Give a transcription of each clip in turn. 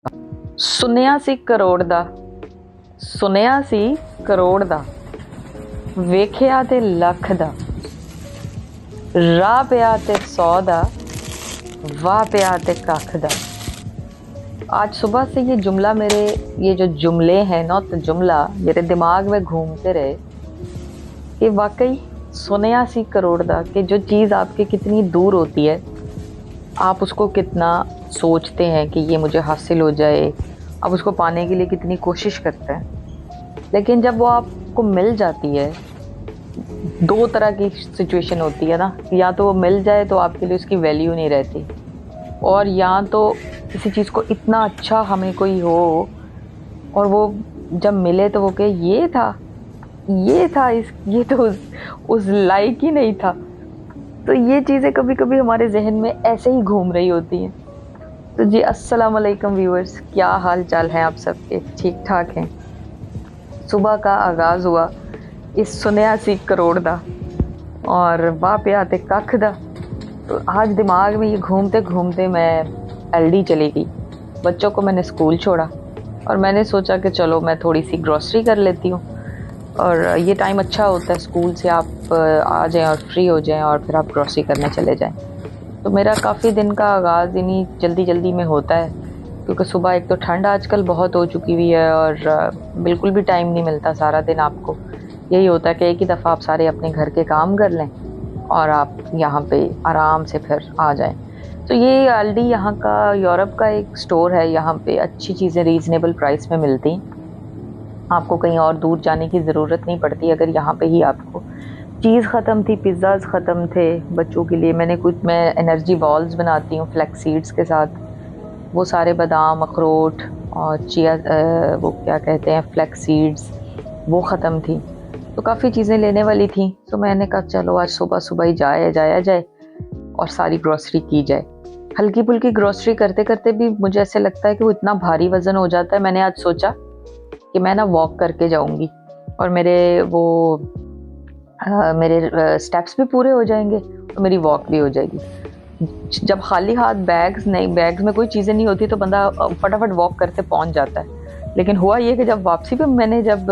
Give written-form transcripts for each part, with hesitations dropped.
ਸੁਣਿਆ ਸੀ ਕਰੋੜ ਦਾ ਸੁਣਿਆ ਸੀ ਕਰੋੜ ਦਾ ਵੇਖਿਆ ਤੇ ਲੱਖ ਦਾ ਰਾਹ ਪਿਆ ਤੇ 100 ਦਾ वाह पे आते काखदा। आज सुबह से ये जो जुमले हैं नॉट जुमला मेरे दिमाग में घूमते रहे कि वाकई सुनया सी करोड़ दा कि जो चीज़ आपके कितनी दूर होती है आप उसको कितना सोचते हैं कि ये मुझे हासिल हो जाए, आप उसको पाने के लिए कितनी कोशिश करते हैं, लेकिन जब वो आपको मिल जाती है दो तरह की सिचुएशन होती है ना, या तो वो मिल जाए तो आपके लिए उसकी वैल्यू नहीं रहती, और या तो किसी चीज़ को इतना अच्छा हमें कोई हो और वो जब मिले तो वो कहे ये था ये तो उस लायक ही नहीं था। तो ये चीज़ें कभी कभी हमारे जहन में ऐसे ही घूम रही होती हैं। तो जी अस्सलाम वालेकुम व्यूअर्स, क्या हाल चाल है आप सबके? ठीक ठाक हैं? सुबह का आगाज़ हुआ इस सुनया सी करोड़ दा और वाह पे आते कख दा। तो आज दिमाग में ये घूमते घूमते मैं एलडी चली गई। बच्चों को मैंने स्कूल छोड़ा और मैंने सोचा कि चलो मैं थोड़ी सी ग्रॉसरी कर लेती हूँ, और ये टाइम अच्छा होता है, स्कूल से आप आ जाएं और फ्री हो जाएं और फिर आप ग्रॉसरी करने चले जाएं। तो मेरा काफ़ी दिन का आगाज़ इन्हीं जल्दी जल्दी में होता है, क्योंकि सुबह एक तो ठंड आजकल बहुत हो चुकी हुई है और बिल्कुल भी टाइम नहीं मिलता। सारा दिन आपको यही होता है कि एक ही दफ़ा आप सारे अपने घर के काम कर लें और आप यहाँ पे आराम से फिर आ जाएं। तो ये अल्डी यहाँ का यूरोप का एक स्टोर है। यहाँ पे अच्छी चीज़ें रीज़नेबल प्राइस में मिलती हैं, आपको कहीं और दूर जाने की ज़रूरत नहीं पड़ती। अगर यहाँ पे ही आपको चीज़ ख़त्म थी, पिज़्ज़ाज़ ख़त्म थे बच्चों के लिए, मैं एनर्जी बॉल्स बनाती हूँ फ्लैक्स सीड्स के साथ, वो सारे बादाम अखरोट और चिया वो क्या कहते हैं फ्लैक्स सीड्स, वो ख़त्म थी। तो काफ़ी चीज़ें लेने वाली थी, तो मैंने कहा चलो आज सुबह सुबह ही जाया जाए और सारी ग्रॉसरी की जाए। हल्की फुल्की ग्रॉसरी करते करते भी मुझे ऐसे लगता है कि वो इतना भारी वज़न हो जाता है। मैंने आज सोचा कि मैं ना वॉक करके जाऊंगी और मेरे स्टेप्स भी पूरे हो जाएंगे और मेरी वॉक भी हो जाएगी। जब खाली हाथ बैग्स में कोई चीज़ें नहीं होती तो बंदा फटाफट वॉक करते पहुंच जाता है। लेकिन हुआ ये कि जब वापसी पे मैंने जब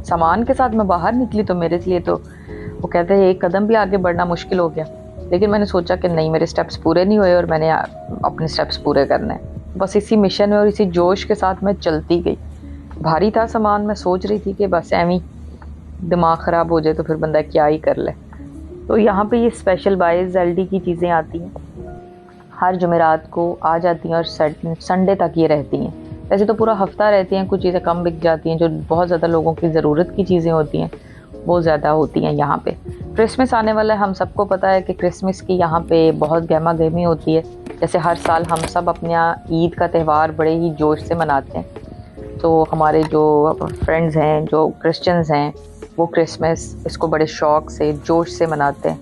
सामान के साथ मैं बाहर निकली तो मेरे लिए तो वो कहते हैं एक कदम भी आगे बढ़ना मुश्किल हो गया। लेकिन मैंने सोचा कि नहीं, मेरे स्टेप्स पूरे नहीं हुए और मैंने अपने स्टेप्स पूरे करने हैं। बस इसी मिशन में और इसी जोश के साथ मैं चलती गई। भारी था सामान, मैं सोच रही थी कि बस एवं दिमाग ख़राब हो जाए तो फिर बंदा क्या ही कर ले। तो यहाँ पे ये स्पेशल बाइज एलडी की चीज़ें आती हैं, हर जुमेरात को आ जाती हैं और संडे तक ये रहती हैं। वैसे तो पूरा हफ्ता रहती हैं, कुछ चीज़ें कम बिक जाती हैं, जो बहुत ज़्यादा लोगों की ज़रूरत की चीज़ें होती हैं वो ज़्यादा होती हैं यहाँ पे। क्रिसमस आने वाला है, हम सबको पता है कि क्रिसमस की यहाँ पे बहुत गहमा गहमी होती है। जैसे हर साल हम सब अपने यहाँ ईद का त्यौहार बड़े ही जोश से मनाते हैं। तो हमारे जो फ्रेंड्स हैं जो क्रिश्चियंस हैं वो क्रिसमस इसको बड़े शौक़ से जोश से मनाते हैं।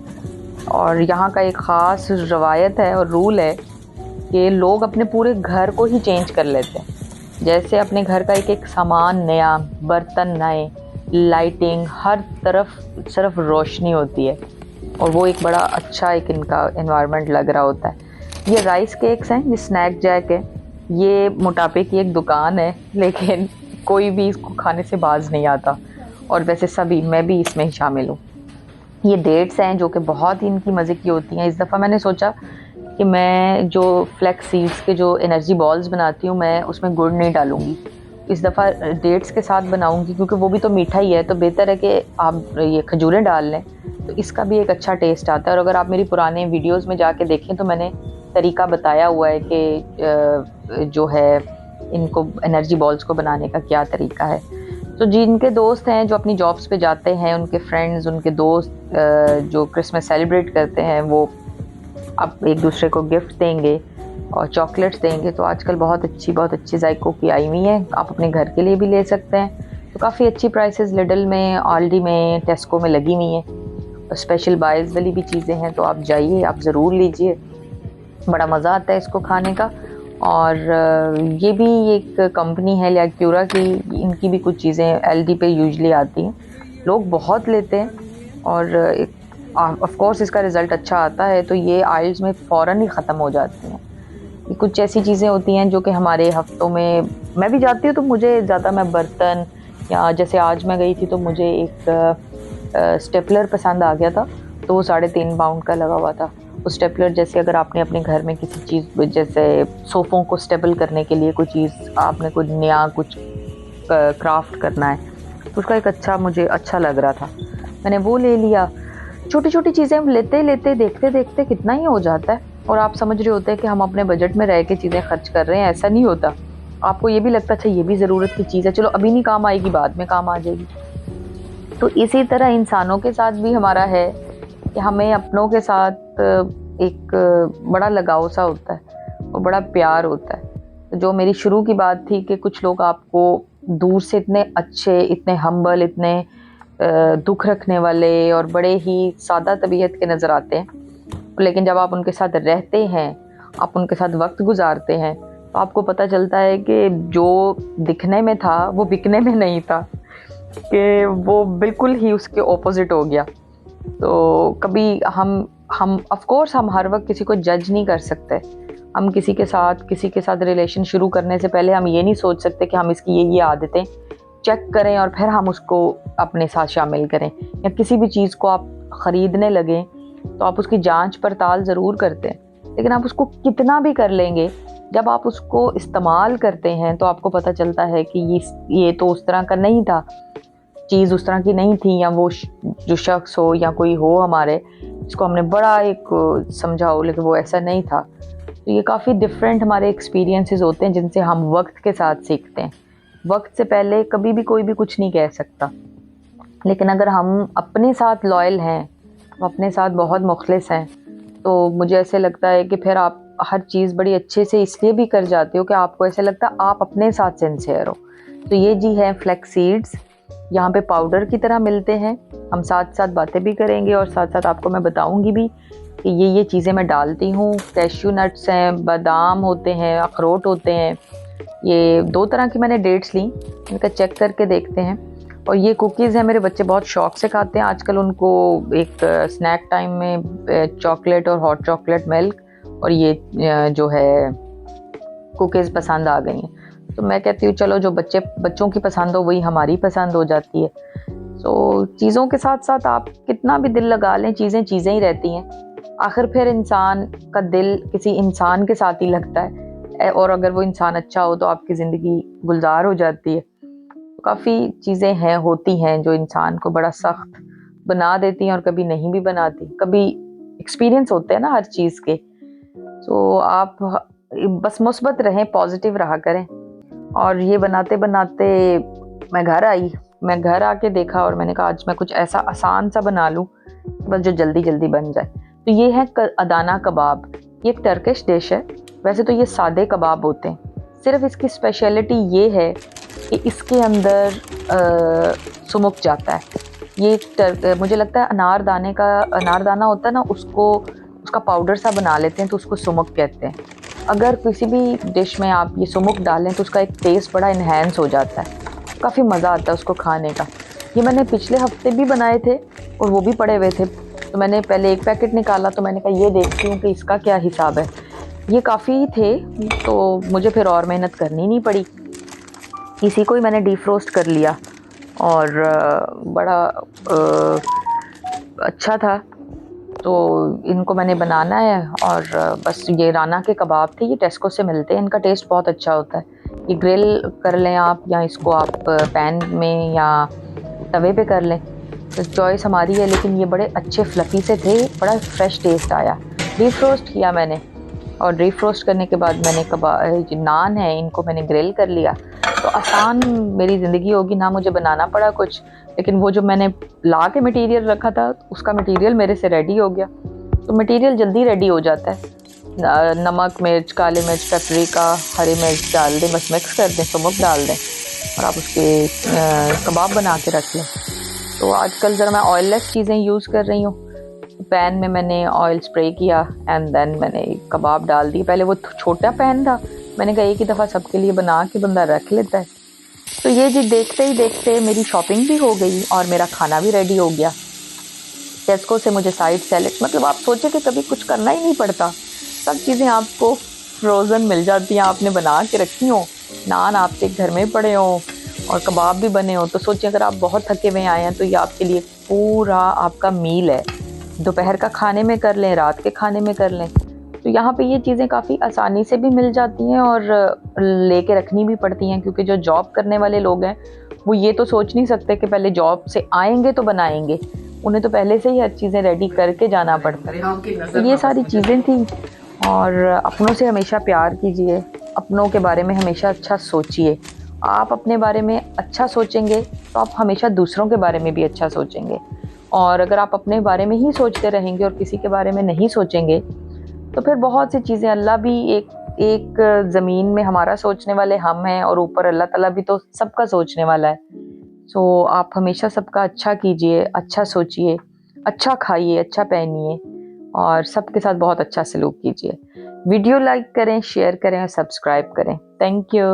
और यहाँ का एक ख़ास रवायत है और रूल है कि लोग अपने पूरे घर को ही चेंज कर लेते हैं। जैसे अपने घर का एक एक सामान नया, बर्तन नए, लाइटिंग, हर तरफ सिर्फ रोशनी होती है और वो एक बड़ा अच्छा एक इनका एनवायरनमेंट लग रहा होता है। ये राइस केक्स हैं, ये स्नैक जैक है, ये मोटापे की एक दुकान है, लेकिन कोई भी इसको खाने से बाज नहीं आता, और वैसे मैं भी इसमें ही शामिल हूँ। ये डेट्स हैं जो कि बहुत ही इनकी मज़े की होती हैं। इस दफ़ा मैंने सोचा कि मैं जो फ्लैक्स सीड्स के जो एनर्जी बॉल्स बनाती हूँ मैं उसमें गुड़ नहीं डालूँगी, इस दफ़ा डेट्स के साथ बनाऊँगी, क्योंकि वो भी तो मीठा ही है, तो बेहतर है कि आप ये खजूरें डाल लें, तो इसका भी एक अच्छा टेस्ट आता है। और अगर आप मेरी पुराने वीडियोज़ में जाके देखें तो मैंने तरीका बताया हुआ है कि जो है इनको एनर्जी बॉल्स को बनाने का क्या तरीका है। तो जिनके दोस्त हैं जो अपनी जॉब्स पे जाते हैं, उनके फ्रेंड्स, उनके दोस्त जो क्रिसमस सेलिब्रेट करते हैं, वो अब एक दूसरे को गिफ्ट देंगे और चॉकलेट्स देंगे। तो आजकल बहुत अच्छी जायकों की आई हुई हैं, आप अपने घर के लिए भी ले सकते हैं। तो काफ़ी अच्छी प्राइसेस लिडल में, आल्डी में, टेस्को में लगी हुई हैं। स्पेशल बाइज वाली भी चीज़ें हैं, तो आप जाइए, आप ज़रूर लीजिए, बड़ा मज़ा आता है इसको खाने का। और ये भी एक कंपनी है लियाक्यूरा की, इनकी भी कुछ चीज़ें एलडी पे यूजुअली आती हैं, लोग बहुत लेते हैं और ऑफ कोर्स इसका रिज़ल्ट अच्छा आता है। तो ये आइल्स में फ़ौरन ही ख़त्म हो जाती हैं। कुछ ऐसी चीज़ें होती हैं जो कि हमारे हफ्तों में, मैं भी जाती हूँ तो मुझे ज़्यादा, मैं बर्तन, या जैसे आज मैं गई थी तो मुझे एक स्टेपलर पसंद आ गया था, तो वो 3.5 पाउंड का लगा हुआ था। वो स्टेपलर, जैसे अगर आपने अपने घर में किसी चीज़, जैसे सोफ़ों को स्टेबल करने के लिए कोई चीज़, आपने कुछ नया कुछ क्राफ्ट करना है, तो उसका एक अच्छा, मुझे अच्छा लग रहा था, मैंने वो ले लिया। छोटी छोटी चीज़ें हम लेते लेते देखते देखते कितना ही हो जाता है, और आप समझ रहे होते हैं कि हम अपने बजट में रह के चीज़ें खर्च कर रहे हैं, ऐसा नहीं होता। आपको ये भी लगता है अच्छा ये भी ज़रूरत की चीज़ है, चलो अभी नहीं काम आएगी, बाद में काम आ जाएगी। तो इसी तरह इंसानों के साथ भी हमारा है कि हमें अपनों के साथ एक बड़ा लगाव सा होता है और बड़ा प्यार होता है। तो जो मेरी शुरू की बात थी कि कुछ लोग आपको दूर से इतने अच्छे, इतने हम्बल, इतने दुख रखने वाले और बड़े ही सादा तबीयत के नज़र आते हैं, लेकिन जब आप उनके साथ रहते हैं, आप उनके साथ वक्त गुजारते हैं, तो आपको पता चलता है कि जो दिखने में था वो बिकने में नहीं था, कि वो बिल्कुल ही उसके ऑपोजिट हो गया। तो कभी हम ऑफ कोर्स हम हर वक्त किसी को जज नहीं कर सकते। हम किसी के साथ रिलेशन शुरू करने से पहले हम ये नहीं सोच सकते कि हम इसकी ये आदतें चेक करें और फिर हम उसको अपने साथ शामिल करें। या किसी भी चीज़ को आप ख़रीदने लगें तो आप उसकी जांच पड़ताल ज़रूर करते हैं, लेकिन आप उसको कितना भी कर लेंगे, जब आप उसको इस्तेमाल करते हैं तो आपको पता चलता है कि ये तो उस तरह का नहीं था, चीज़ उस तरह की नहीं थी, या वो जो शख्स हो या कोई हो हमारे, इसको हमने बड़ा एक समझा हो लेकिन वो ऐसा नहीं था। तो ये काफ़ी डिफरेंट हमारे एक्सपीरियंसेस होते हैं जिनसे हम वक्त के साथ सीखते हैं। वक्त से पहले कभी भी कोई भी कुछ नहीं कह सकता, लेकिन अगर हम अपने साथ लॉयल हैं, हम अपने साथ बहुत मुखलिस हैं, तो मुझे ऐसे लगता है कि फिर आप हर चीज़ बड़ी अच्छे से इसलिए भी कर जाते हो कि आपको ऐसे लगता है आप अपने साथ सिंसियर हो। तो ये जी है फ्लैक्स सीड्स, यहाँ पे पाउडर की तरह मिलते हैं। हम साथ साथ बातें भी करेंगे और साथ साथ आपको मैं बताऊंगी भी कि ये चीज़ें मैं डालती हूँ। कैश्यू नट्स हैं, बादाम होते हैं, अखरोट होते हैं। ये 2 तरह की मैंने डेट्स ली, इनका चेक करके देखते हैं। और ये कुकीज़ हैं, मेरे बच्चे बहुत शौक से खाते हैं आजकल। उनको एक स्नैक टाइम में चॉकलेट और हॉट चॉकलेट मिल्क और ये जो है कुकीज़ पसंद आ गई हैं। तो मैं कहती हूँ चलो जो बच्चों की पसंद हो वही हमारी पसंद हो जाती है। तो चीज़ों के साथ साथ आप कितना भी दिल लगा लें, चीज़ें ही रहती हैं। आखिर फिर इंसान का दिल किसी इंसान के साथ ही लगता है, और अगर वो इंसान अच्छा हो तो आपकी ज़िंदगी गुलजार हो जाती है। तो काफ़ी चीज़ें हैं, होती हैं जो इंसान को बड़ा सख्त बना देती हैं और कभी नहीं भी बनाती। कभी एक्सपीरियंस होते हैं ना हर चीज़ के। तो आप बस मुस्बत रहें, पॉजिटिव रहा करें। और ये बनाते बनाते मैं घर आके देखा और मैंने कहा आज मैं कुछ ऐसा आसान सा बना लूँ बस जो जल्दी जल्दी बन जाए। तो ये है अदाना कबाब। ये एक टर्किश डिश है। वैसे तो ये सादे कबाब होते हैं, सिर्फ इसकी स्पेशलिटी ये है कि इसके अंदर सुमुक जाता है। ये मुझे लगता है अनारदाना होता है ना, उसका पाउडर सा बना लेते हैं तो उसको सुमुक कहते हैं। अगर किसी भी डिश में आप ये सुमुक डालें तो उसका एक टेस्ट बड़ा इन्हेंस हो जाता है, काफ़ी मज़ा आता है उसको खाने का। ये मैंने पिछले हफ्ते भी बनाए थे और वो भी पड़े हुए थे, तो मैंने पहले एक पैकेट निकाला, तो मैंने कहा ये देखती हूँ कि इसका क्या हिसाब है। ये काफ़ी थे तो मुझे फिर और मेहनत करनी नहीं पड़ी, इसी को ही मैंने डीफ्रोस्ट कर लिया और बड़ा अच्छा था। तो इनको मैंने बनाना है और बस ये राना के कबाब थे, ये टेस्को से मिलते हैं, इनका टेस्ट बहुत अच्छा होता है। ये ग्रिल कर लें आप, या इसको आप पैन में या तवे पे कर लें, तो चॉइस हमारी है। लेकिन ये बड़े अच्छे फ्लफ़ी से थे, बड़ा फ्रेश टेस्ट आया। डीफ्रोस्ट किया मैंने, और डीफ्रोस्ट करने के बाद मैंने जो नान है इनको मैंने ग्रिल कर लिया। तो आसान मेरी ज़िंदगी होगी ना, मुझे बनाना पड़ा कुछ, लेकिन वो जो मैंने ला के मटेरियल रखा था उसका मटेरियल मेरे से रेडी हो गया। तो मटेरियल जल्दी रेडी हो जाता है। नमक, मिर्च, काले मिर्च, पेपरिका, हरी मिर्च डाल दें, बस मिक्स कर दें, नमक डाल दें और आप उसके कबाब बना के रख लें। तो आजकल ज़रा मैं ऑयललेस चीज़ें यूज़ कर रही हूँ। पैन में मैंने ऑयल स्प्रे किया एंड देन मैंने कबाब डाल दिए। पहले वो छोटा पैन था, मैंने कहा एक ही दफ़ा सबके लिए बना के बंदा रख लेता है। तो ये जी देखते ही देखते मेरी शॉपिंग भी हो गई और मेरा खाना भी रेडी हो गया। टेस्को से मुझे साइड सैलेड, मतलब आप सोचे कि कभी कुछ करना ही नहीं पड़ता, सब चीज़ें आपको फ्रोज़न मिल जाती हैं, आपने बना के रखी हों, नान आपके घर में पड़े हों और कबाब भी बने हों, तो सोचिए अगर आप बहुत थके हुए आए हैं तो ये आपके लिए पूरा आपका मील है। दोपहर का खाने में कर लें, रात के खाने में कर लें। तो यहाँ पे ये चीज़ें काफ़ी आसानी से भी मिल जाती हैं और लेके रखनी भी पड़ती हैं, क्योंकि जो जॉब करने वाले लोग हैं वो ये तो सोच नहीं सकते कि पहले जॉब से आएंगे तो बनाएंगे, उन्हें तो पहले से ही हर चीज़ें रेडी करके जाना पड़ता है। तो ये सारी चीज़ें थी। और अपनों से हमेशा प्यार कीजिए, अपनों के बारे में हमेशा अच्छा सोचिए। आप अपने बारे में अच्छा सोचेंगे तो आप हमेशा दूसरों के बारे में भी अच्छा सोचेंगे, और अगर आप अपने बारे में ही सोचते रहेंगे और किसी के बारे में नहीं सोचेंगे तो फिर बहुत सी चीज़ें, अल्लाह भी एक एक ज़मीन में हमारा सोचने वाले हम हैं और ऊपर अल्लाह ताला भी तो सबका सोचने वाला है। सो आप हमेशा सबका अच्छा कीजिए, अच्छा सोचिए, अच्छा खाइए, अच्छा पहनिए और सबके साथ बहुत अच्छा सलूक कीजिए। वीडियो लाइक करें, शेयर करें और सब्सक्राइब करें। Thank you.